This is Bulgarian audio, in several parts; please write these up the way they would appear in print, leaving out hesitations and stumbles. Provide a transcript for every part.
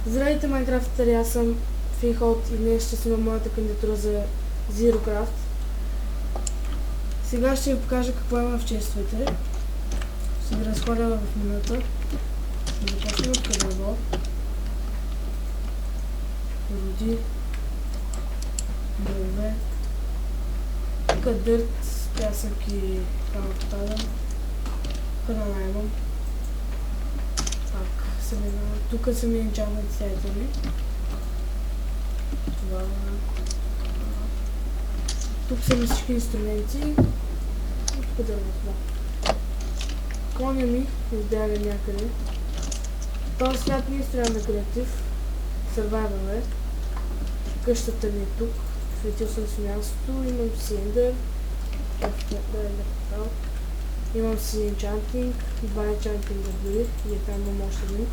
Здравейте, Майнкрафтери, аз съм Финхолд и днес ще снимам моята кандидатура за ZeroCraft. Сега ще ви покажа какво има в честовете. Ще ги разходя в минута. Да започнем от кадърбо. Роди. Дърве. Тук дърт, пясък и камък. Храна имам. Тук са ми енчантните айтеми. Това. Тук са ми всички инструменти. Тук дърва това. Коня ми избяга някъде. Този свят не изстроя на креатив. Survival е. Къщата ми е тук. Светил съм си мястото. Имам си ендър. Имам си енчантинг. 2 енчантинга дори. И там имам още един.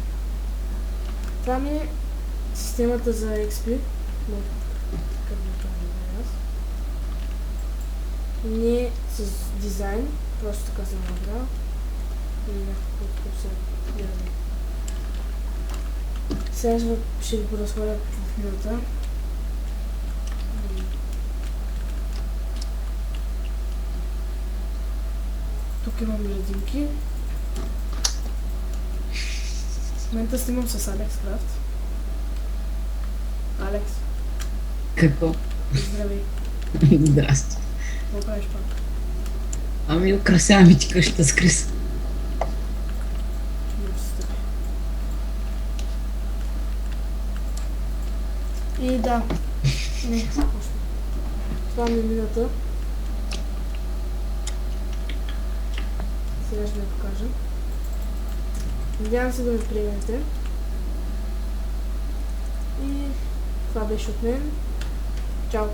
Това ми е системата за XP. Не с дизайн, просто така съм набрал. И някакво тук се гледам. Сега ще ви поразходя в минута. Тук имам градинки. В момента снимам с Алекс Крафт. Алекс. Какво? Здравей. Здрасти. Какво правиш пак? Ами украсяваме ти къщата с Крис. И да. Не, това ми е минута. Сега ще ви покажа. Надявам се да ме приемете. И това беше от мен. Чао!